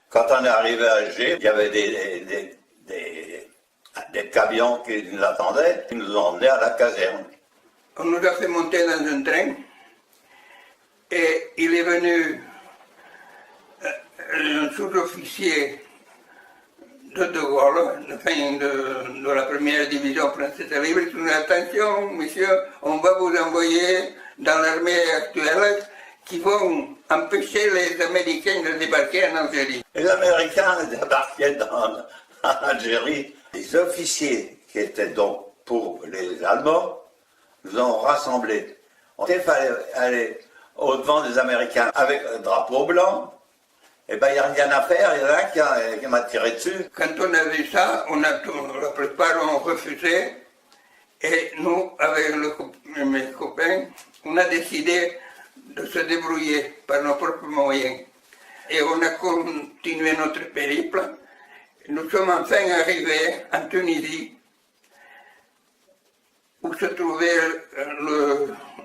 Quand on est arrivé à Alger, il y avait des camions qui nous attendaient, qui nous ont emmenés à la caserne. On nous a fait monter dans un train et il est venu un sous-officier de Gaulle, de la première division française libre, qui nous a dit attention, monsieur, on va vous envoyer dans l'armée actuelle qui vont empêcher les Américains de débarquer en Algérie. Les Américains débarquaient en Algérie. Les officiers qui étaient donc pour les Allemands nous ont rassemblés. Il fallait aller au-devant des Américains avec un drapeau blanc. Eh bien, il n'y a rien à faire, il y en a qui m'a tiré dessus. Quand on a vu ça, la plupart ont refusé. Et nous, avec mes copains, on a décidé de se débrouiller par nos propres moyens. Et on a continué notre périple. Nous sommes enfin arrivés en Tunisie, où se trouvaient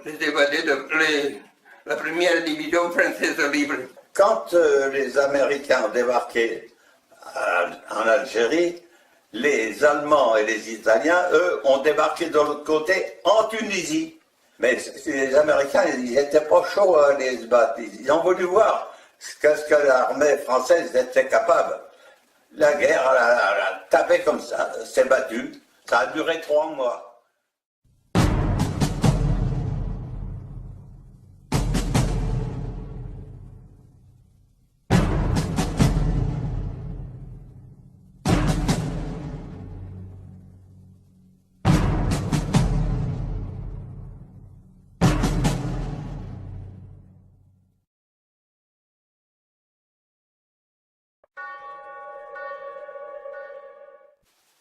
les évadés de la première division française libre. Quand les Américains ont débarqué en Algérie, les Allemands et les Italiens, eux, ont débarqué de l'autre côté, en Tunisie. Mais les Américains, ils n'étaient pas chauds à aller se battre. Ils ont voulu voir ce que l'armée française était capable. La guerre, elle a tapé comme ça, s'est battue. Ça a duré 3 mois.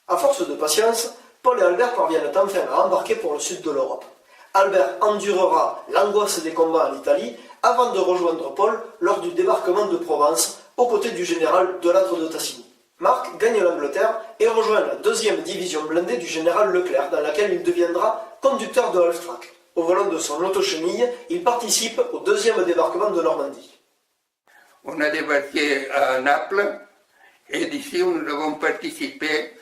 À force de patience, Paul et Albert parviennent enfin à embarquer pour le sud de l'Europe. Albert endurera l'angoisse des combats en Italie avant de rejoindre Paul lors du débarquement de Provence aux côtés du général Delattre de Tassigny. Marc gagne l'Angleterre et rejoint la 2e division blindée du général Leclerc dans laquelle il deviendra conducteur de half-track. Au volant de son auto-chenille, il participe au 2e débarquement de Normandie. On a débarqué à Naples et d'ici nous avons participé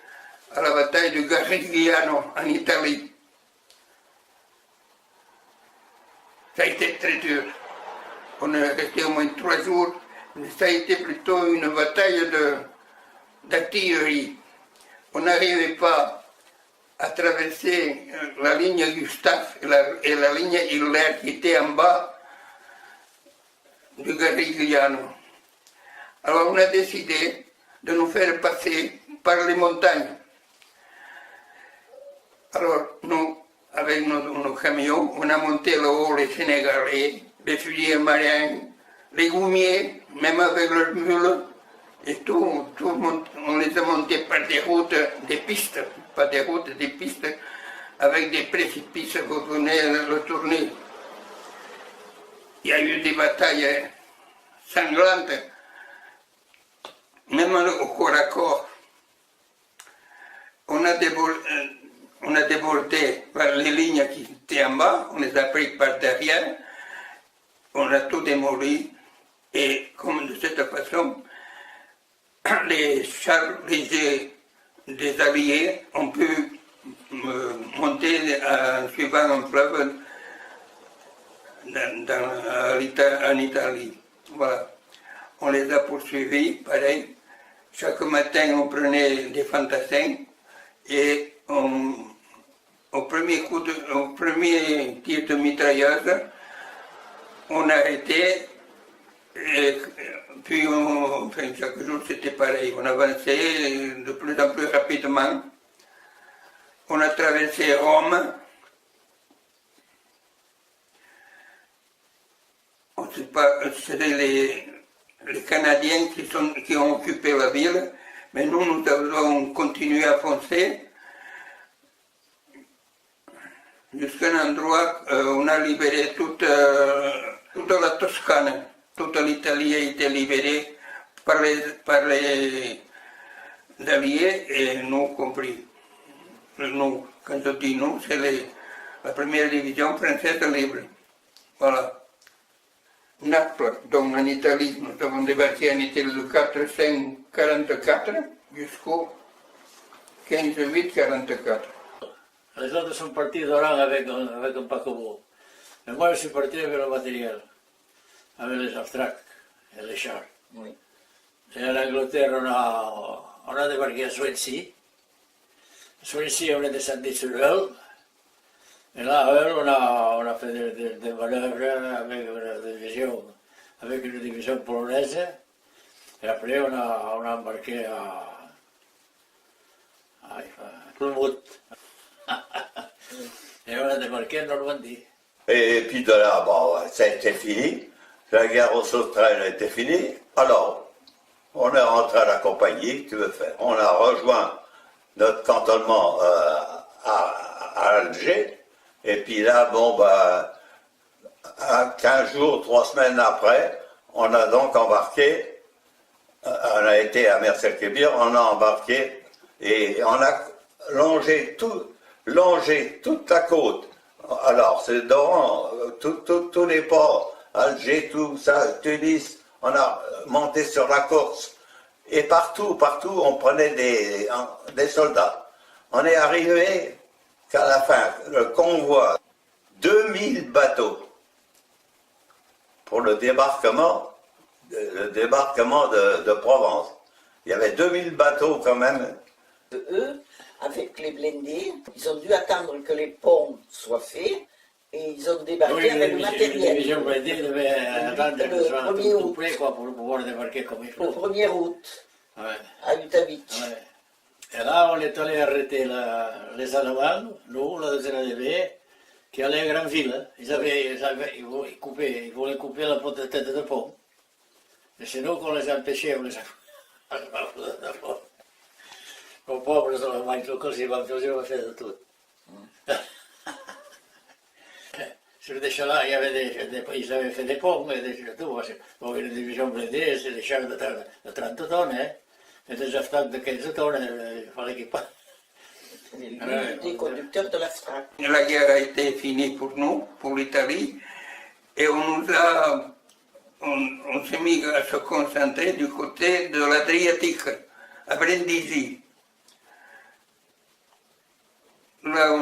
à la bataille de Garigliano en Italie. Ça a été très dur. On est resté au moins 3 jours, mais ça a été plutôt une bataille d'artillerie. On n'arrivait pas à traverser la ligne Gustave et la ligne Hiller qui était en bas du Garigliano. Alors on a décidé de nous faire passer par les montagnes. Alors, nous, avec nos camions, on a monté là-haut les Sénégalais, les fusiliers marins, les goumiers, même avec leurs mules, et tout on les a montés par des routes, des pistes, pas des routes, des pistes, avec des précipices, vous venez le tourner. Il y a eu des batailles sanglantes, même au corps à corps. On a débordé par les lignes qui étaient en bas, on les a pris par derrière, on a tout démoli, et comme de cette façon, les chars légers des Alliés ont pu monter en suivant un fleuve en Italie. Voilà. On les a poursuivis, pareil. Chaque matin, on prenait des fantassins et au premier tir de mitrailleuse, on arrêtait, et puis chaque jour c'était pareil, on avançait de plus en plus rapidement. On a traversé Rome, c'était les Canadiens qui ont occupé la ville, mais nous avons continué à foncer jusqu'à un endroit où on a libéré toute la Toscane. Toute l'Italie a été libérée par les Alliés et nous compris. Nous, quand je dis nous, c'est la première division française libre. Voilà. Naples, donc en Italie, nous avons débarqué en Italie le 4-5-44 jusqu'au 15-8-44. Les autres sont partis d'Oran avec un paquebot. Mais moi, je suis parti avec le matériel, avec les abstracts et les chars. Oui. Et en Angleterre, on a débarqué à Swansea. À Swansea, on est descendu sur Hull. Et là, à Hull, on a fait des manœuvres avec une division polonaise. Et après, on a embarqué à Plymouth. Et on a débarqué en Normandie. Et puis de là, bon, ça a été fini. La guerre aux sauterelles était finie. Alors, on est rentré à la compagnie, que tu veux faire. On a rejoint notre cantonnement à Alger. Et puis là, bon, bah, 15 jours, 3 semaines après, on a donc embarqué, on a été à Mersa-Kébir, on a embarqué et on a longé toute la côte. Alors, c'est d'Oran, tous les ports, Alger, tout ça, Tunis, on a monté sur la Corse. Et partout, on prenait des soldats. On est arrivé qu'à la fin, le convoi, 2000 bateaux pour le débarquement de Provence. Il y avait 2000 bateaux quand même. Eux, avec les blindés, ils ont dû attendre que les ponts soient faits et ils ont débarqué avec le matériel. La division blindée devait attendre Le que ce soit 1er tout août. prêt quoi, pour pouvoir débarquer comme il Le faut. 1er août, Ouais, à Utavitch. ouais. Et là, on est allé arrêter les Allemands, nous, la deuxième LB, qui allaient à Granville. Ils voulaient couper la tête de pont. Et c'est nous qu'on les a empêchés, on les a aux pauvres Allemands, ils ont fait de tout. Sur des chars-là, ils avaient fait des ponts, et des tout. Bon, une division blindée, c'est des chars de 30 tonnes, hein. Et des aftaks de 15 tonnes, il fallait qu'ils passent. Des conducteurs de l'Aftrac. La guerre a été finie pour nous, pour l'Italie, et on s'est mis à se concentrer du côté de l'Adriatique, à Brindisi. Là,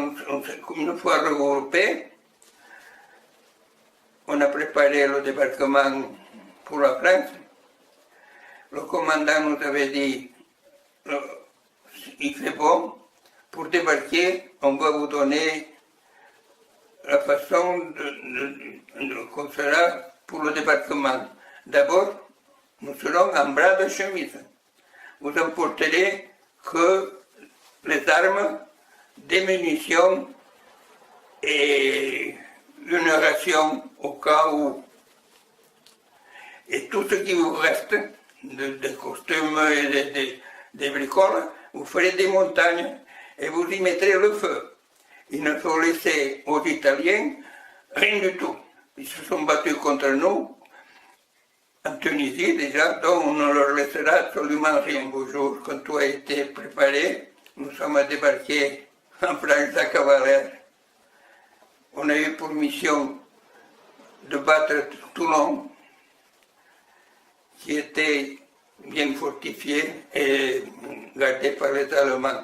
une fois regroupés, on a préparé le débarquement pour la France. Le commandant nous avait dit, il fait bon, pour débarquer, on va vous donner la façon qu'on fera pour le débarquement. D'abord, nous serons en bras de chemise. Vous emporterez que les armes, des munitions et une ration au cas où. Et tout ce qui vous reste, des costumes et des bricoles, vous ferez des montagnes et vous y mettrez le feu. Il ne faut laisser aux Italiens rien du tout. Ils se sont battus contre nous, en Tunisie déjà, donc on ne leur laissera absolument rien. Au jour, quand tout a été préparé, nous sommes débarqués en France à Cavalère. On a eu pour mission de battre Toulon, qui était bien fortifié et gardé par les Allemands.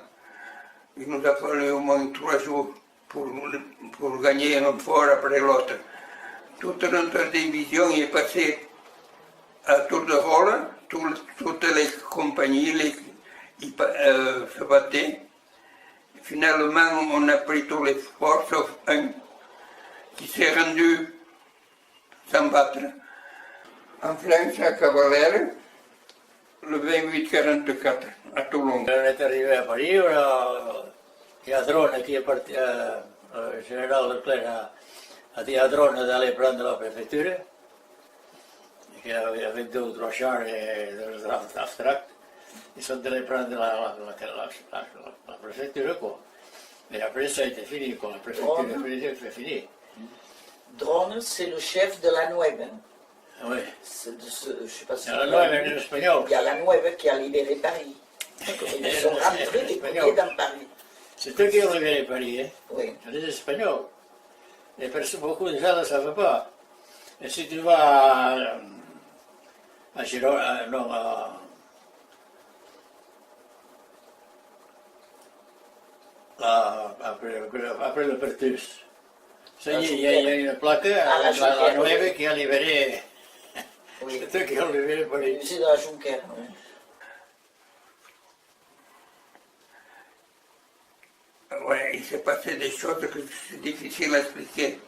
Il nous a fallu au moins 3 jours pour gagner un fort après l'autre. Toute notre division est passée à tour de rôle, toutes les compagnies se battaient. Finalement, on a pris tous les forts, sauf un qui s'est rendu sans battre. En France, à Cavalère, le 28-44, à Toulon. On est arrivé à Paris, il y a Drone qui est parti, le général Leclerc a dit à Drone d'aller prendre la préfecture, avec 2 ou 3 chars et des abstracts. Ils sont allés prendre la préfecture, quoi. Et après, ça a été fini, quoi. La préfecture est finie. Drone, c'est le chef de la Nueve. Oui. Je ne sais pas si La Nueve est espagnole. il y a la Nueve qui a libéré Paris. Ils sont rentrés des courriers dans Paris. C'est eux qui ont libéré Paris, hein. Oui. C'est les Espagnols. Beaucoup de gens ne le savent pas. Et si tu vas à non, après le Pertus, il y a une plaque à la 9 qui a libéré. Oui. C'est eux qui ont libéré Paris. Musée de la Jonquière, oui. Ouais, il s'est passé des choses que c'est difficile à expliquer.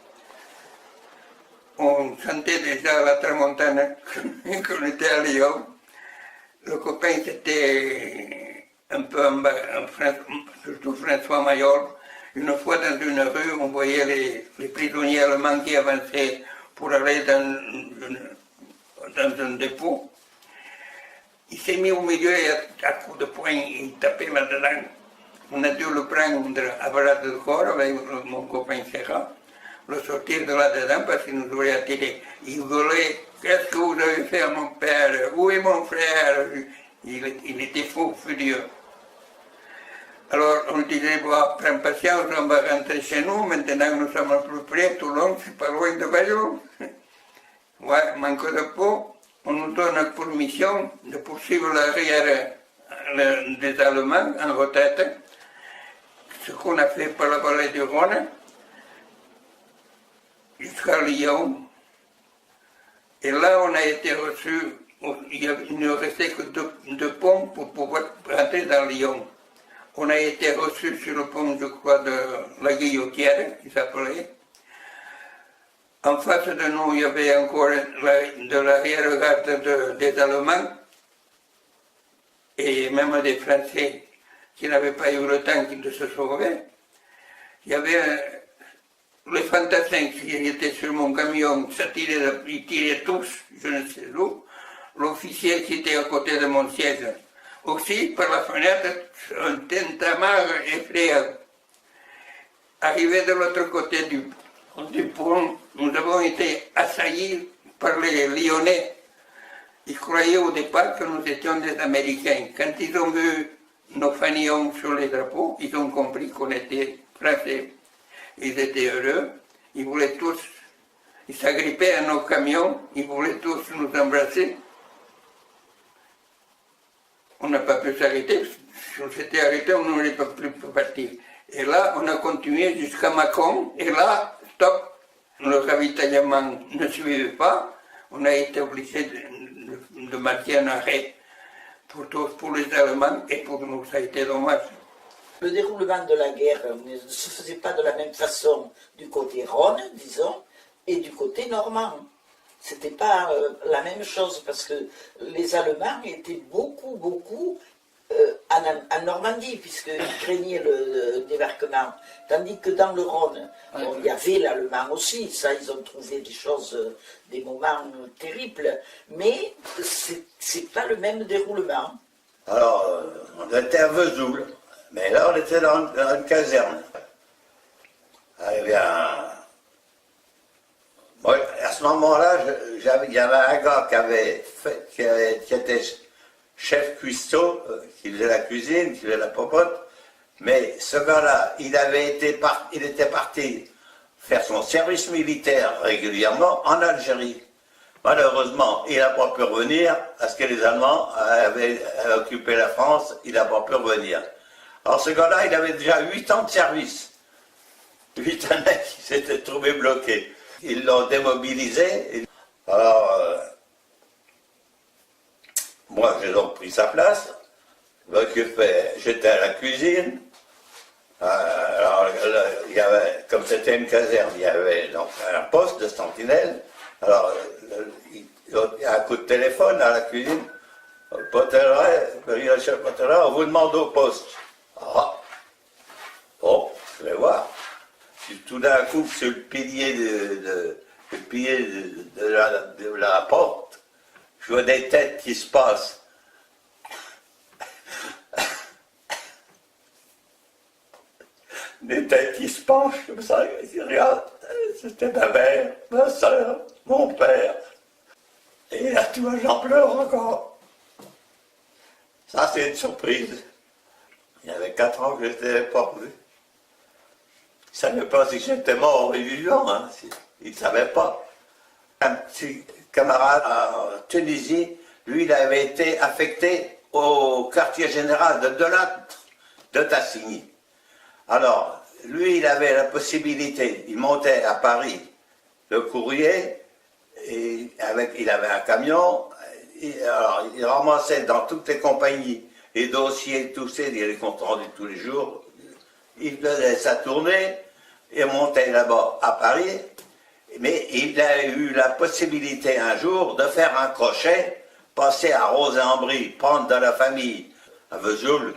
On sentait déjà la tramontane qu'on était à Lyon. Le copain, c'était un peu surtout François Maillol. Une fois dans une rue, on voyait les prisonniers allemands qui avançaient pour aller dans un dépôt. Il s'est mis au milieu et à coups de poing, il tapait là-dedans. On a dû le prendre à bras de corps avec mon copain Serra, le sortir de là-dedans parce qu'il nous aurait attiré. Il gueulait, qu'est-ce que vous avez fait à mon père? Où est mon frère? Il était fou, furieux. Alors on disait, bon, prends patience, on va rentrer chez nous, maintenant nous sommes plus près, Toulon, c'est pas loin de Bayeux. Ouais, manque de peau, on nous donne pour mission de poursuivre l'arrière des Allemands en retraite, ce qu'on a fait par la vallée du Rhône, jusqu'à Lyon. Et là, on a été reçus, il ne restait que deux ponts pour pouvoir rentrer dans Lyon. On a été reçus sur le pont, je crois, de la Guillotière, qui s'appelait. En face de nous, il y avait encore de l'arrière-garde des Allemands et même des Français qui n'avaient pas eu le temps de se sauver. Il y avait les fantassins qui étaient sur mon camion, ils tiraient tous, je ne sais où. L'officier qui était à côté de mon siège aussi, par la fenêtre, un tintamarre effrayant. Arrivé de l'autre côté du pont, nous avons été assaillis par les Lyonnais. Ils croyaient au départ que nous étions des Américains. Quand ils ont vu nos fanions sur les drapeaux, ils ont compris qu'on était Français. Ils étaient heureux, ils voulaient tous, ils s'agrippaient à nos camions, ils voulaient tous nous embrasser. On n'a pas pu s'arrêter, si on s'était arrêté, on n'aurait pas pu partir. Et là, on a continué jusqu'à Mâcon, et là, stop, le ravitaillement ne suivait pas, on a été obligé de marquer un arrêt pour tous, pour les Allemands, et pour nous, ça a été dommage. Le déroulement de la guerre ne se faisait pas de la même façon du côté Rhône, disons, et du côté normand. C'était pas la même chose parce que les Allemands étaient beaucoup en Normandie puisqu'ils craignaient le débarquement. Tandis que dans le Rhône, bon, il y avait l'allemand aussi, ça ils ont trouvé des choses, des moments terribles, mais c'est pas le même déroulement. Alors, on était à Vesoul, mais là on était dans une caserne. Il y a Moi, à ce moment-là, il y avait un gars qui était chef cuistot, qui faisait la cuisine, qui faisait la popote, mais ce gars-là, il était parti faire son service militaire régulièrement en Algérie. Malheureusement, il n'a pas pu revenir parce que les Allemands avaient occupé la France, il n'a pas pu revenir. Alors ce gars-là, il avait déjà 8 ans de service. 8 années qui s'étaient trouvés bloqués. Ils l'ont démobilisé. Alors, moi j'ai donc pris sa place. J'étais à la cuisine. Alors, il y avait, comme c'était une caserne, il y avait donc un poste de sentinelle. Alors, il y a un coup de téléphone à la cuisine. Le chef Potelet, on vous demande au poste. Ah, bon, je vais voir. Tout d'un coup, sur le pilier de la porte, je vois des têtes qui se passent. Des têtes qui se penchent comme ça, et regarde, c'était ma mère, ma soeur, mon père. Et là, tu vois, j'en pleure encore. Ça, c'est une surprise. Il y avait 4 ans que je ne l'avais pas revu. Il ne savait pas si j'étais mort ou vivant, hein. Il ne savait pas. Un petit camarade en Tunisie, lui, il avait été affecté au quartier général de Delattre, de Tassigny. Alors, lui, il avait la possibilité, il montait à Paris le courrier, et il avait un camion, alors il ramassait dans toutes les compagnies les dossiers, tous les comptes rendus tous les jours, il faisait sa tournée, et montait là-bas à Paris, mais il a eu la possibilité un jour de faire un crochet, passer à Rose-en-Brie, prendre dans la famille, à Vesoul,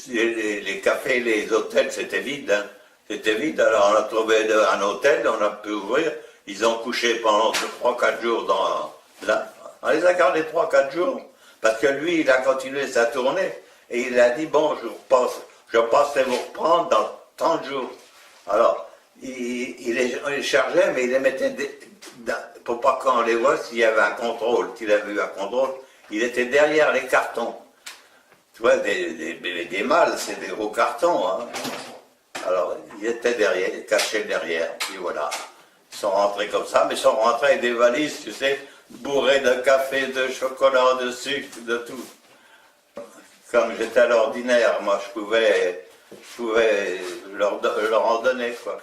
les cafés, les hôtels, c'était vide, hein. C'était vide, alors on a trouvé un hôtel, on a pu ouvrir, ils ont couché pendant 3-4 jours là. On les a gardés 3-4 jours, parce que lui, il a continué sa tournée, et il a dit, bon, je passerai vous reprendre dans 30 jours. Alors, il les chargeait, mais il les mettait, pour pas qu'on les voit s'il y avait un contrôle, s'il avait eu un contrôle, il était derrière les cartons. Tu vois, des mâles, c'est des gros cartons, hein. Alors, ils étaient derrière, cachés derrière, puis voilà. Ils sont rentrés comme ça, mais ils sont rentrés avec des valises, tu sais, bourrées de café, de chocolat, de sucre, de tout. Comme j'étais à l'ordinaire, moi, je pouvais leur en donner, quoi.